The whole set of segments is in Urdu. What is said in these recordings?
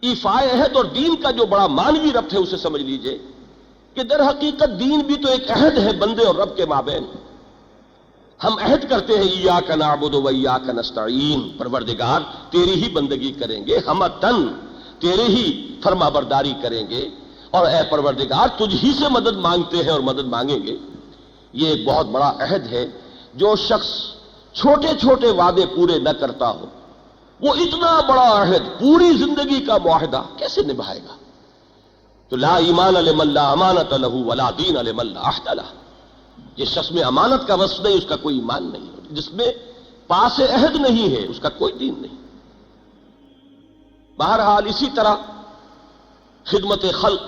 ایفائے عہد اور دین کا جو بڑا مانوی ربط ہے اسے سمجھ لیجئے کہ در حقیقت دین بھی تو ایک عہد ہے بندے اور رب کے مابین. ہم عہد کرتے ہیں ایاک نعبد و ایاک نستعین، پروردگار تیری ہی بندگی کریں گے، ہم تن تیرے ہی فرما برداری کریں گے، اور اے پروردگار تجھ ہی سے مدد مانگتے ہیں اور مدد مانگیں گے. یہ ایک بہت بڑا عہد ہے. جو شخص چھوٹے چھوٹے وعدے پورے نہ کرتا ہو وہ اتنا بڑا عہد پوری زندگی کا معاہدہ کیسے نبھائے گا؟ تو لا ایمان لمن لا امانت لہ ولا دین لمن لا عہد لہ. جس شخص میں امانت کا وصف نہیں اس کا کوئی ایمان نہیں، جس میں پاس عہد نہیں ہے اس کا کوئی دین نہیں. بہرحال اسی طرح خدمت خلق،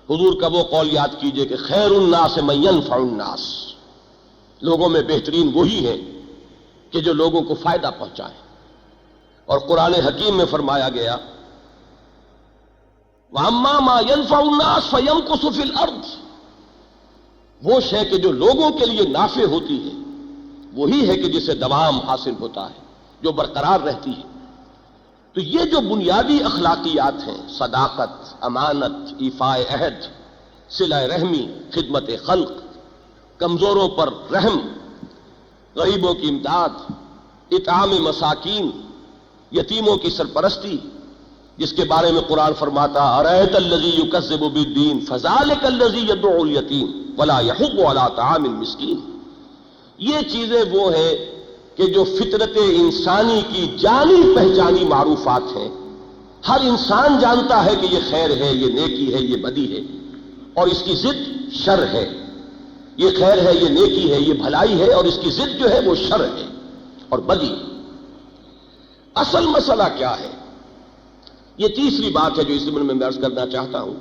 حضور کا وہ قول یاد کیجئے کہ خیر الناس من ينفع الناس، لوگوں میں بہترین وہی ہے کہ جو لوگوں کو فائدہ پہنچائے. اور قرآن حکیم میں فرمایا گیا وَأَمَّا مَا يَنْفَعُ النَّاسَ فَيَمْكُثُ فِي الْأَرْضِ، وہ شے کہ جو لوگوں کے لیے نافع ہوتی ہے وہی ہے کہ جسے دوام حاصل ہوتا ہے، جو برقرار رہتی ہے. تو یہ جو بنیادی اخلاقیات ہیں، صداقت، امانت، ایفائے عہد، صلہ رحمی، خدمت خلق، کمزوروں پر رحم، غریبوں کی امداد، اطعام مساکین، یتیموں کی سرپرستی، جس کے بارے میں قرآن فرماتا ارأیت الذی یکذب بالدین فذلک الذی یدعو الیتیم ولا یحض علی طعام المسکین. یہ چیزیں وہ ہیں کہ جو فطرت انسانی کی جانی پہچانی معروفات ہیں. ہر انسان جانتا ہے کہ یہ خیر ہے، یہ نیکی ہے، یہ بدی ہے، اور اس کی ضد شر ہے. یہ خیر ہے، یہ نیکی ہے، یہ بھلائی ہے، اور اس کی ضد جو ہے وہ شر ہے اور بدی. اصل مسئلہ کیا ہے؟ یہ تیسری بات ہے جو اس ضمن میں عرض کرنا چاہتا ہوں.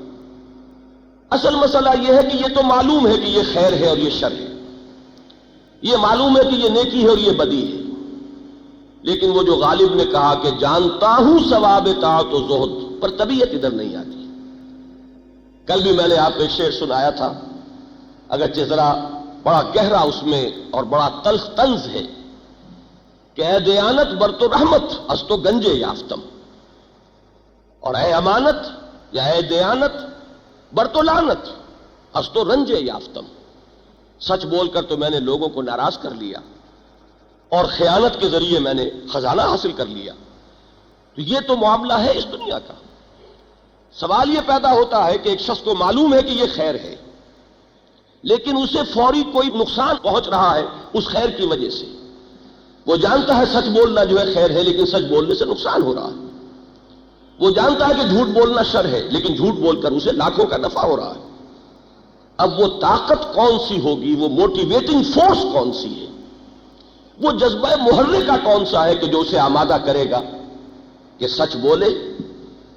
اصل مسئلہ یہ ہے کہ یہ تو معلوم ہے کہ یہ خیر ہے اور یہ شر ہے، یہ معلوم ہے کہ یہ نیکی ہے اور یہ بدی ہے، لیکن وہ جو غالب نے کہا کہ جانتا ہوں ثواب طاعت و زہد، پر طبیعت ادھر نہیں آتی. کل بھی میں نے آپ کو ایک شعر سنایا تھا، اگرچہ ذرا بڑا گہرا اس میں اور بڑا تلخ طنز ہے کہ اے دیانت بر تو رحمت از تو گنجے یافتم، اور اے امانت یا اے دیانت بر تو لعنت از تو رنجے یافتم. سچ بول کر تو میں نے لوگوں کو ناراض کر لیا اور خیانت کے ذریعے میں نے خزانہ حاصل کر لیا. تو یہ تو معاملہ ہے اس دنیا کا. سوال یہ پیدا ہوتا ہے کہ ایک شخص کو معلوم ہے کہ یہ خیر ہے، لیکن اسے فوری کوئی نقصان پہنچ رہا ہے اس خیر کی وجہ سے. وہ جانتا ہے سچ بولنا جو ہے خیر ہے، لیکن سچ بولنے سے نقصان ہو رہا ہے. وہ جانتا ہے کہ جھوٹ بولنا شر ہے، لیکن جھوٹ بول کر اسے لاکھوں کا نفع ہو رہا ہے. اب وہ طاقت کون سی ہوگی، وہ موٹیویٹنگ فورس کون سی ہے، وہ جذبہ محرکہ کون سا ہے کہ جو اسے آمادہ کرے گا کہ سچ بولے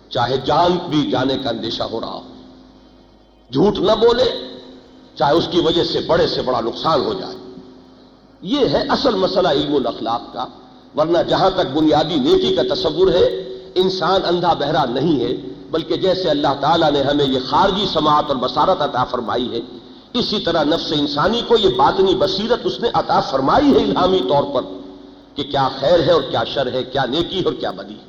چاہے جان بھی جانے کا اندیشہ ہو رہا ہو، جھوٹ نہ بولے چاہے اس کی وجہ سے بڑے سے بڑا نقصان ہو جائے. یہ ہے اصل مسئلہ علم الاخلاق کا. ورنہ جہاں تک بنیادی نیکی کا تصور ہے، انسان اندھا بہرا نہیں ہے، بلکہ جیسے اللہ تعالیٰ نے ہمیں یہ خارجی سماعت اور بصارت عطا فرمائی ہے، اسی طرح نفس انسانی کو یہ باطنی بصیرت اس نے عطا فرمائی ہے الہامی طور پر کہ کیا خیر ہے اور کیا شر ہے، کیا نیکی ہے اور کیا بدی ہے.